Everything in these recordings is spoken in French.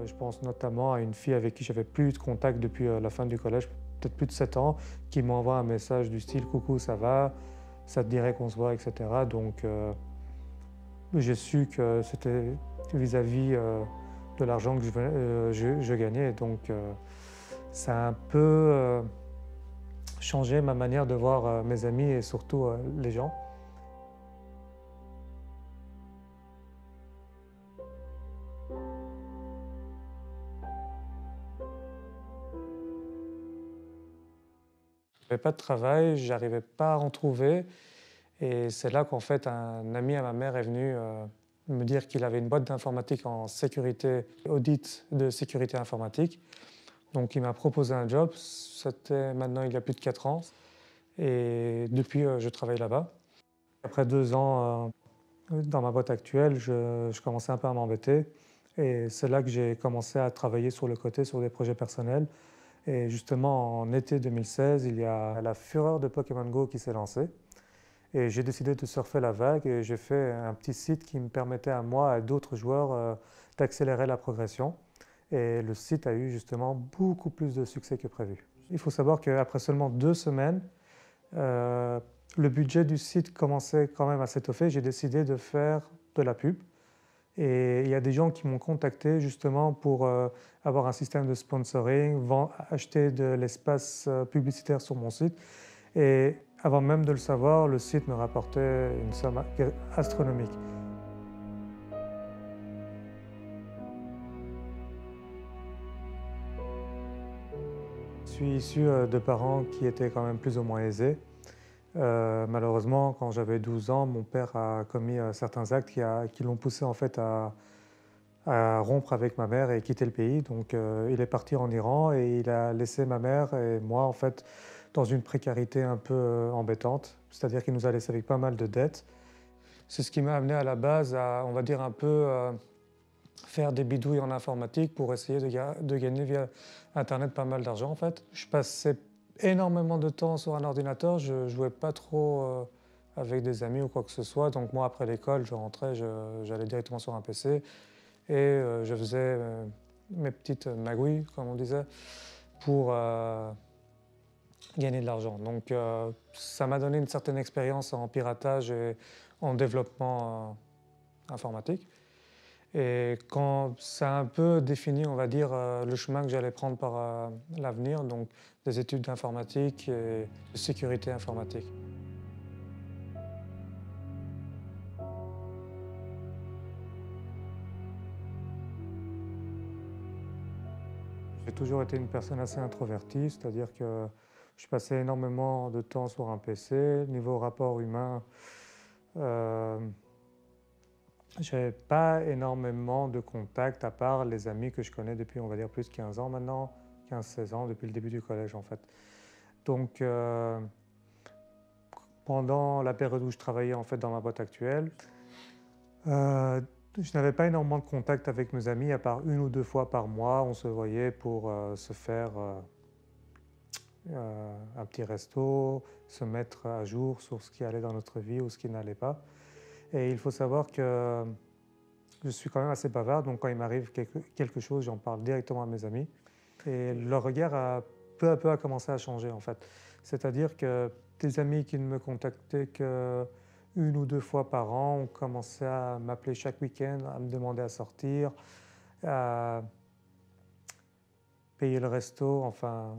Je pense notamment à une fille avec qui j'avais plus eu de contact depuis la fin du collège, peut-être plus de 7 ans, qui m'envoie un message du style «Coucou, ça va? Ça te dirait qu'on se voit?» etc. Donc j'ai su que c'était vis-à-vis de l'argent que je gagnais. Donc ça a un peu changé ma manière de voir mes amis et surtout les gens. J'avais pas de travail, j'arrivais pas à en trouver et c'est là qu'en fait un ami à ma mère est venu me dire qu'il avait une boîte d'informatique en sécurité, audit de sécurité informatique. Donc il m'a proposé un job, c'était maintenant il y a plus de 4 ans et depuis je travaille là-bas. Après 2 ans dans ma boîte actuelle, je commençais un peu à m'embêter et c'est là que j'ai commencé à travailler sur le côté sur des projets personnels. Et justement, en été 2016, il y a la fureur de Pokémon Go qui s'est lancée. Et j'ai décidé de surfer la vague et j'ai fait un petit site qui me permettait à moi et à d'autres joueurs d'accélérer la progression. Et le site a eu justement beaucoup plus de succès que prévu. Il faut savoir qu'après seulement 2 semaines, euh, le budget du site commençait quand même à s'étoffer. J'ai décidé de faire de la pub. Et il y a des gens qui m'ont contacté justement pour avoir un système de sponsoring, acheter de l'espace publicitaire sur mon site. Et avant même de le savoir, le site me rapportait une somme astronomique. Je suis issu de parents qui étaient quand même plus ou moins aisés. Malheureusement, quand j'avais 12 ans, mon père a commis certains actes qui l'ont poussé en fait à rompre avec ma mère et quitter le pays. Donc il est parti en Iran et il a laissé ma mère et moi en fait dans une précarité un peu embêtante. C'est-à-dire qu'il nous a laissé avec pas mal de dettes. C'est ce qui m'a amené à la base à, on va dire, un peu faire des bidouilles en informatique pour essayer de gagner via Internet pas mal d'argent en fait. Je passais énormément de temps sur un ordinateur, je jouais pas trop avec des amis ou quoi que ce soit. Donc moi après l'école, je rentrais, j'allais directement sur un PC et je faisais mes petites magouilles, comme on disait, pour gagner de l'argent. Donc ça m'a donné une certaine expérience en piratage et en développement informatique. Et quand ça a un peu défini, on va dire, le chemin que j'allais prendre par l'avenir, donc des études d'informatique et de sécurité informatique. J'ai toujours été une personne assez introvertie, c'est-à-dire que je passais énormément de temps sur un PC. Niveau rapport humain, euh, je n'avais pas énormément de contacts à part les amis que je connais depuis, on va dire, plus de 15 ans maintenant, 15-16 ans, depuis le début du collège en fait. Donc, pendant la période où je travaillais en fait dans ma boîte actuelle, euh, je n'avais pas énormément de contact avec mes amis, à part 1 ou 2 fois par mois, on se voyait pour se faire un petit resto, se mettre à jour sur ce qui allait dans notre vie ou ce qui n'allait pas. Et il faut savoir que je suis quand même assez bavard, donc quand il m'arrive quelque chose, j'en parle directement à mes amis. Et leur regard a peu à peu a commencé à changer en fait. C'est-à-dire que des amis qui ne me contactaient que 1 ou 2 fois par an ont commencé à m'appeler chaque week-end, à me demander à sortir, à payer le resto, enfin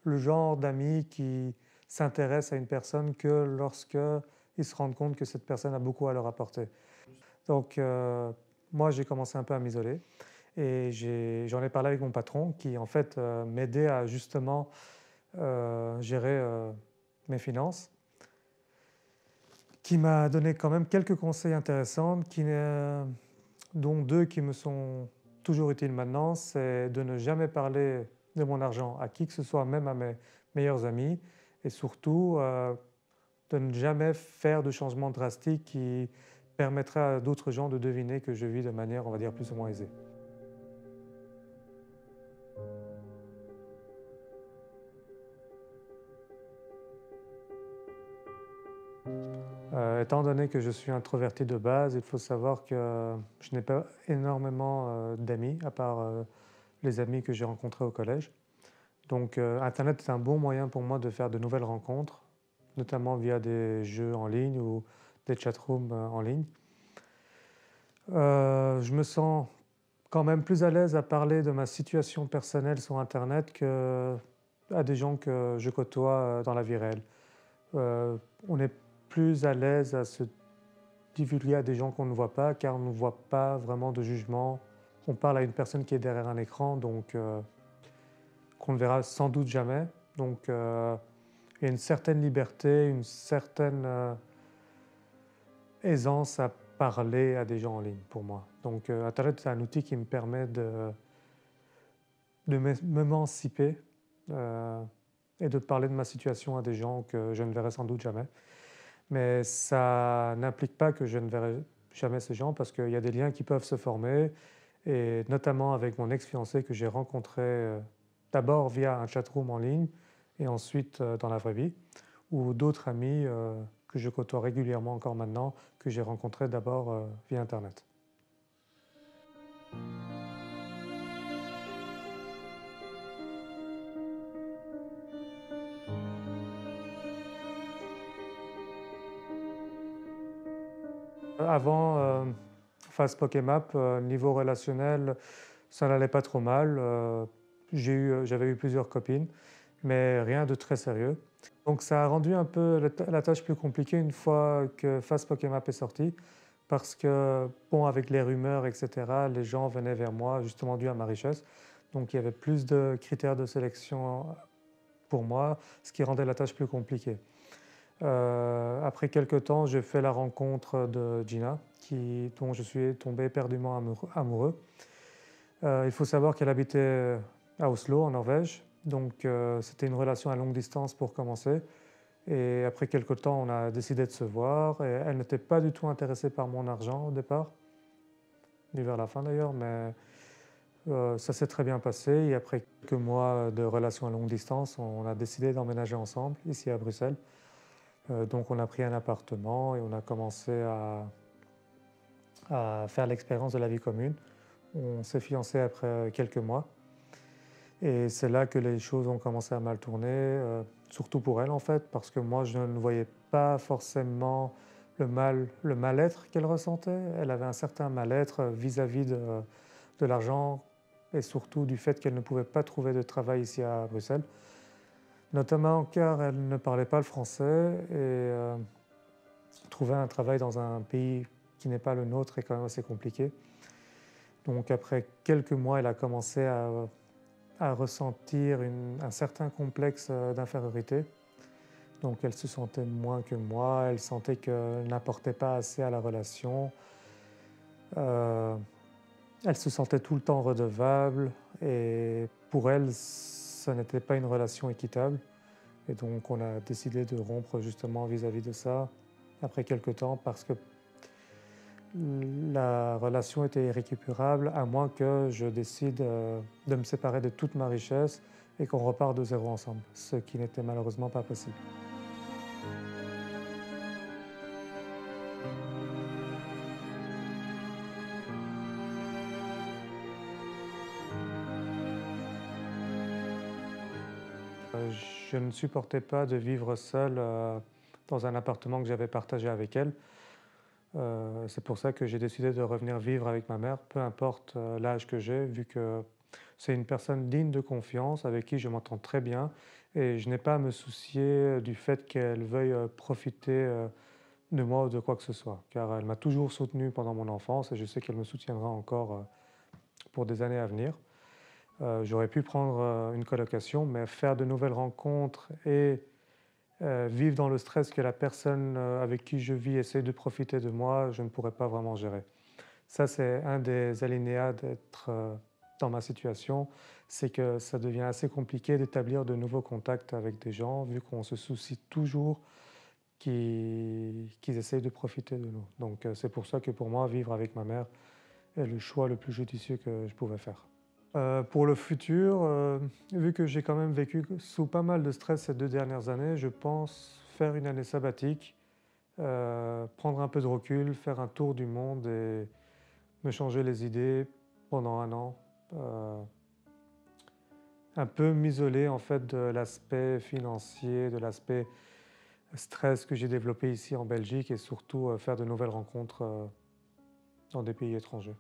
le genre d'amis qui s'intéressent à une personne que lorsque ils se rendent compte que cette personne a beaucoup à leur apporter. Donc moi j'ai commencé un peu à m'isoler et j'en ai parlé avec mon patron qui en fait m'aidait à justement gérer mes finances, qui m'a donné quand même quelques conseils intéressants, dont 2 qui me sont toujours utiles maintenant, c'est de ne jamais parler de mon argent à qui que ce soit, même à mes meilleurs amis, et surtout de ne jamais faire de changements drastiques qui permettraient à d'autres gens de deviner que je vis de manière, on va dire, plus ou moins aisée. Étant donné que je suis introverti de base, il faut savoir que je n'ai pas énormément d'amis, à part les amis que j'ai rencontrés au collège. Donc Internet est un bon moyen pour moi de faire de nouvelles rencontres, notamment via des jeux en ligne ou des chatrooms en ligne. Je me sens quand même plus à l'aise à parler de ma situation personnelle sur Internet qu'à des gens que je côtoie dans la vie réelle. On est plus à l'aise à se divulguer à des gens qu'on ne voit pas car on ne voit pas vraiment de jugement. On parle à une personne qui est derrière un écran, donc qu'on ne verra sans doute jamais. Donc il y a une certaine liberté, une certaine aisance à parler à des gens en ligne pour moi. Donc Internet, c'est un outil qui me permet de m'émanciper et de parler de ma situation à des gens que je ne verrai sans doute jamais. Mais ça n'implique pas que je ne verrai jamais ces gens parce qu'il y a des liens qui peuvent se former et notamment avec mon ex-fiancé que j'ai rencontré d'abord via un chatroom en ligne et ensuite dans la vraie vie, ou d'autres amis que je côtoie régulièrement encore maintenant, que j'ai rencontrés d'abord via Internet. Avant Phase Pokémap, niveau relationnel, ça n'allait pas trop mal. J'avais eu plusieurs copines, mais rien de très sérieux. Donc ça a rendu un peu la tâche plus compliquée une fois que Phase Pokémap est sorti, parce que, bon, avec les rumeurs, etc., les gens venaient vers moi, justement dû à ma richesse. Donc il y avait plus de critères de sélection pour moi, ce qui rendait la tâche plus compliquée. Après quelques temps, j'ai fait la rencontre de Gina, dont je suis tombé éperdument amoureux. Il faut savoir qu'elle habitait à Oslo, en Norvège, donc c'était une relation à longue distance pour commencer. Et après quelques temps, on a décidé de se voir. Et elle n'était pas du tout intéressée par mon argent au départ, ni vers la fin d'ailleurs, mais ça s'est très bien passé. Et après quelques mois de relation à longue distance, on a décidé d'emménager ensemble, ici à Bruxelles. Donc on a pris un appartement et on a commencé à faire l'expérience de la vie commune. On s'est fiancés après quelques mois. Et c'est là que les choses ont commencé à mal tourner, surtout pour elle en fait, parce que moi je ne voyais pas forcément le mal-être qu'elle ressentait. Elle avait un certain mal-être vis-à-vis de l'argent et surtout du fait qu'elle ne pouvait pas trouver de travail ici à Bruxelles, notamment car elle ne parlait pas le français et trouver un travail dans un pays qui n'est pas le nôtre est quand même assez compliqué. Donc après quelques mois, elle a commencé à ressentir un certain complexe d'infériorité. Donc elle se sentait moins que moi, elle sentait qu'elle n'apportait pas assez à la relation. Elle se sentait tout le temps redevable et pour elle, ce n'était pas une relation équitable. Et donc on a décidé de rompre justement vis-à-vis de ça après quelques temps parce que la relation était irrécupérable à moins que je décide de me séparer de toute ma richesse et qu'on repart de zéro ensemble, ce qui n'était malheureusement pas possible. Je ne supportais pas de vivre seul dans un appartement que j'avais partagé avec elle. C'est pour ça que j'ai décidé de revenir vivre avec ma mère, peu importe l'âge que j'ai, vu que c'est une personne digne de confiance, avec qui je m'entends très bien, et je n'ai pas à me soucier du fait qu'elle veuille profiter de moi ou de quoi que ce soit, car elle m'a toujours soutenu pendant mon enfance et je sais qu'elle me soutiendra encore pour des années à venir. J'aurais pu prendre une colocation, mais faire de nouvelles rencontres et vivre dans le stress que la personne avec qui je vis essaie de profiter de moi, je ne pourrais pas vraiment gérer. Ça, c'est un des alinéas d'être dans ma situation, c'est que ça devient assez compliqué d'établir de nouveaux contacts avec des gens, vu qu'on se soucie toujours qu'ils essayent de profiter de nous. Donc c'est pour ça que pour moi, vivre avec ma mère est le choix le plus judicieux que je pouvais faire. Pour le futur, vu que j'ai quand même vécu sous pas mal de stress ces 2 dernières années, je pense faire une année sabbatique prendre un peu de recul, faire un tour du monde et me changer les idées pendant un an. Un peu m'isoler en fait de l'aspect financier, de l'aspect stress que j'ai développé ici en Belgique et surtout faire de nouvelles rencontres dans des pays étrangers.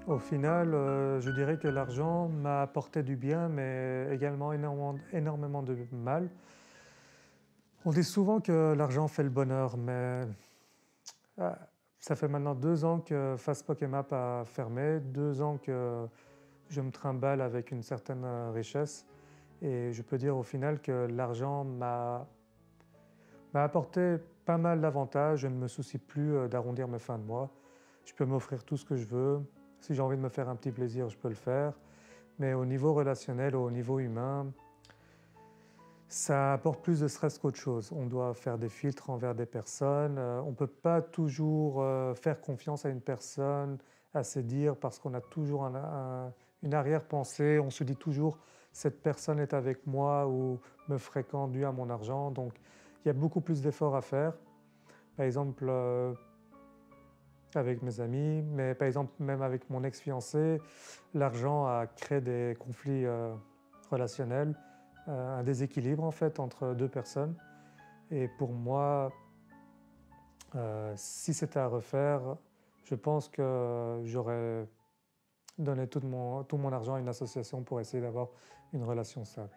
Au final, je dirais que l'argent m'a apporté du bien, mais également énormément de mal. On dit souvent que l'argent fait le bonheur, mais ah, ça fait maintenant 2 ans que Fast Pokemap a fermé, 2 ans que je me trimballe avec une certaine richesse. Et je peux dire au final que l'argent m'a apporté pas mal d'avantages. Je ne me soucie plus d'arrondir mes fins de mois. Je peux m'offrir tout ce que je veux. Si j'ai envie de me faire un petit plaisir, je peux le faire. Mais au niveau relationnel, au niveau humain, ça apporte plus de stress qu'autre chose. On doit faire des filtres envers des personnes. On ne peut pas toujours faire confiance à une personne, à se dire, parce qu'on a toujours une arrière-pensée. On se dit toujours, cette personne est avec moi ou me fréquente dû à mon argent. Donc, il y a beaucoup plus d'efforts à faire. Par exemple, avec mes amis, mais par exemple, même avec mon ex-fiancé, l'argent a créé des conflits relationnels, un déséquilibre en fait entre deux personnes. Et pour moi, si c'était à refaire, je pense que j'aurais donné tout mon argent à une association pour essayer d'avoir une relation stable.